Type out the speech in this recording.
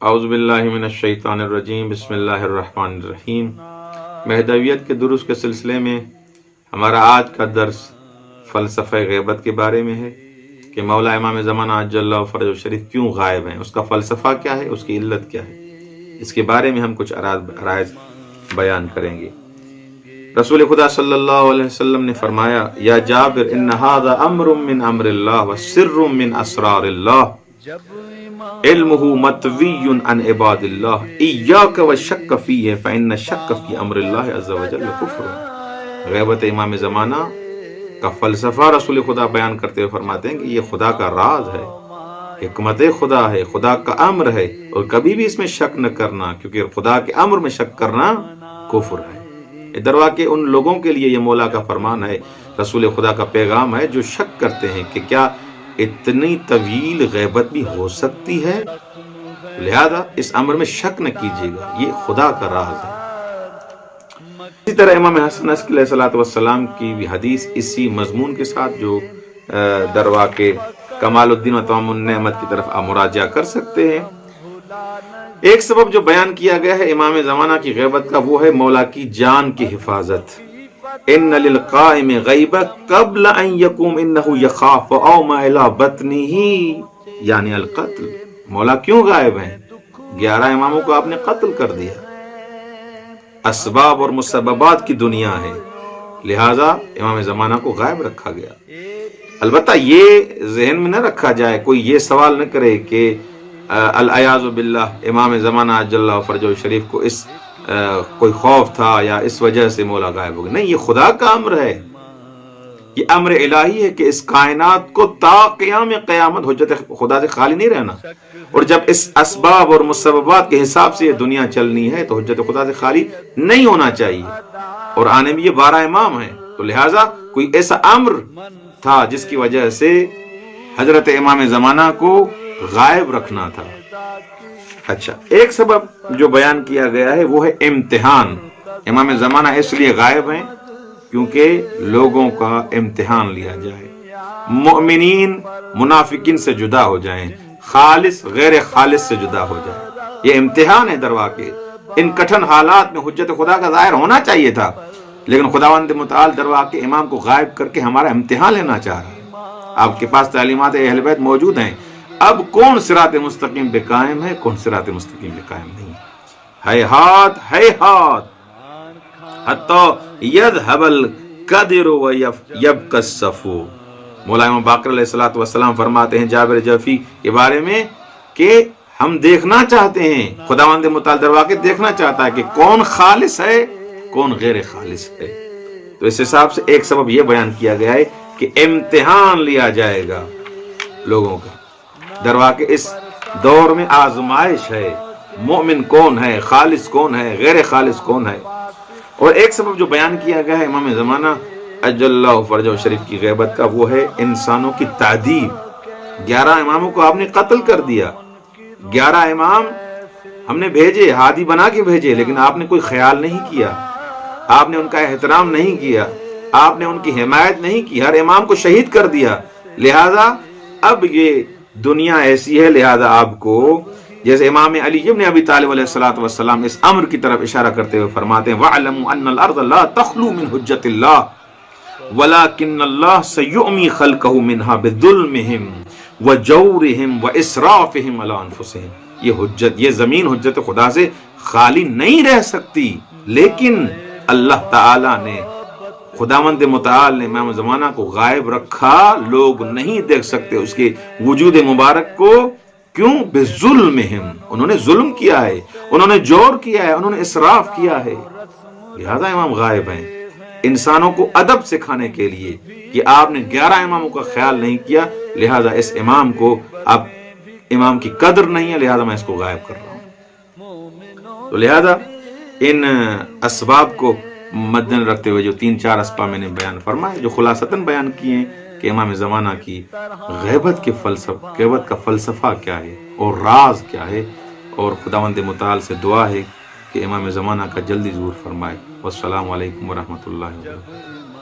اعوذ باللہ من الشیطان الرجیم، بسم اللہ الرحمن الرحیم۔ مہدویت کے دروس کے سلسلے میں ہمارا آج کا درس فلسفہ غیبت کے بارے میں ہے کہ مولا امام زمانہ عجل اللہ فرجہ شریف کیوں غائب ہیں، اس کا فلسفہ کیا ہے، اس کی علت کیا ہے، اس کے بارے میں ہم کچھ عرائض بیان کریں گے۔ رسول خدا صلی اللہ علیہ وسلم نے فرمایا، یا جابر ان ھذا امر من امر اللہ وسر من اسرار اللہ، علمہ مطوی عن عباد اللہ، ایاک والشک فیہ فإن الشک فی امر اللہ عز وجل کفر۔ غیبت امام زمانہ کا فلسفہ رسول خدا بیان کرتے ہوئے فرماتے ہیں کہ یہ خدا کا راز ہے، حکمت خدا ہے، خدا کا امر ہے، اور کبھی بھی اس میں شک نہ کرنا، کیونکہ خدا کے امر میں شک کرنا کفر ہے۔ درواقع ان لوگوں کے لیے یہ مولا کا فرمان ہے، رسول خدا کا پیغام ہے، جو شک کرتے ہیں کہ کیا اتنی طویل غیبت بھی ہو سکتی ہے، لہذا اس امر میں شک نہ کیجیے گا، یہ خدا کا راز ہے۔ اسی طرح امام حسن علیہ الصلوۃ والسلام کی بھی حدیث اسی مضمون کے ساتھ، جو درواقع کمال الدین و تمام النعمت کی طرف آپ مراجعہ کر سکتے ہیں۔ ایک سبب جو بیان کیا گیا ہے امام زمانہ کی غیبت کا، وہ ہے مولا کی جان کی حفاظت۔ ان للقائم غیبت قبل ان یقوم انہ یخاف اوما الی بطنہ، یعنی القتل۔ مولا کیوں غائب ہیں؟ 11 اماموں کو آپ نے قتل کر دیا۔ اسباب اور مسببات کی دنیا ہے، لہذا امام زمانہ کو غائب رکھا گیا۔ البتہ یہ ذہن میں نہ رکھا جائے، کوئی یہ سوال نہ کرے کہ العیاذ باللہ امام زمانہ عجل اللہ فرجہ شریف کو اس کوئی خوف تھا یا اس وجہ سے مولا غائب ہو گیا۔ نہیں، یہ خدا کا امر ہے، یہ امر الہی ہے کہ اس کائنات کو تا قیام قیامت حجت خدا سے خالی نہیں رہنا، اور جب اس اسباب اور مسببات کے حساب سے یہ دنیا چلنی ہے تو حجت خدا سے خالی نہیں ہونا چاہیے، اور آنے میں یہ 12 امام ہیں، تو لہٰذا کوئی ایسا امر تھا جس کی وجہ سے حضرت امام زمانہ کو غائب رکھنا تھا۔ اچھا، ایک سبب جو بیان کیا گیا ہے وہ ہے امتحان۔ امام زمانہ اس لیے غائب ہیں کیونکہ لوگوں کا امتحان لیا جائے، مؤمنین منافقین سے جدا ہو جائیں، خالص غیر خالص سے جدا ہو جائیں۔ یہ امتحان ہے درواقع۔ ان کٹھن حالات میں حجت خدا کا ظاہر ہونا چاہیے تھا، لیکن خداوند متعال درواقع امام کو غائب کر کے ہمارا امتحان لینا چاہ رہا ہے۔ آپ کے پاس تعلیمات اہل بیت موجود ہیں، اب کون صراط مستقیم پہ قائم ہے، کون صراط مستقیم پہ قائم نہیں ہے۔ ہاتھ حتی یذهب القدر ویبقى الصفو۔ مولا امام باقر علیہ الصلوۃ والسلام فرماتے ہیں جابر جعفی کے بارے میں کہ ہم دیکھنا چاہتے ہیں، خداوند متعال درواقع دیکھنا چاہتا ہے کہ کون خالص ہے، کون غیر خالص ہے۔ تو اس حساب سے ایک سبب یہ بیان کیا گیا ہے کہ امتحان لیا جائے گا لوگوں کا۔ درواقع اس دور میں آزمائش ہے، مومن کون ہے، خالص کون ہے، غیر خالص کون ہے۔ اور ایک سبب جو بیان کیا گیا ہے امام زمانہ عجل اللہ فرجہ شریف کی غیبت کا، وہ ہے انسانوں کی تعذیب۔ 11 اماموں کو آپ نے قتل کر دیا۔ 11 امام ہم نے بھیجے، ہادی بنا کے بھیجے، لیکن آپ نے کوئی خیال نہیں کیا، آپ نے ان کا احترام نہیں کیا، آپ نے ان کی حمایت نہیں کی، ہر امام کو شہید کر دیا۔ لہذا اب یہ دنیا ایسی ہے، لہذا آپ کو، جیسے امام علی ابن ابی طالب علیہ الصلوۃ والسلام اس امر کی طرف اشارہ کرتے ہوئے فرماتے ہیں، وَاعْلَمُوا أَنَّ الْأَرْضَ لَا تَخْلُو مِنْ حُجَّةِ اللَّهِ وَلَكِنَّ اللَّهَ سَيُعْمِي خَلْقَهُ مِنْهَا بِظُلْمِهِمْ وَجَوْرِهِمْ وَإِسْرَافِهِمْ عَلَىٰ أَنفُسِهِمْ۔ یہ زمین حجت خدا سے خالی نہیں رہ سکتی، لیکن اللہ تعالی نے، خداوند متعال نے امام زمانہ کو غائب رکھا، لوگ نہیں دیکھ سکتے اس کے وجود مبارک کو۔ کیوں؟ بظلمہم، انہوں نے ظلم کیا ہے، انہوں نے جور کیا ہے، انہوں نے اسراف کیا ہے، لہذا امام غائب ہیں۔ انسانوں کو ادب سکھانے کے لیے کہ آپ نے 11 اماموں کا خیال نہیں کیا، لہذا اس امام کو اب امام کی قدر نہیں ہے، لہذا میں اس کو غائب کر رہا ہوں۔ تو لہذا ان اسباب کو مدن رکھتے ہوئے جو 3-4 اسباب میں نے بیان فرمائے، جو خلاصتاً بیان کیے ہیں کہ امام زمانہ کی غیبت کا فلسفہ کیا ہے اور راز کیا ہے، اور خداوند متعال سے دعا ہے کہ امام زمانہ کا جلدی ظہور فرمائے۔ والسلام علیکم ورحمۃ اللہ وبرکاتہ۔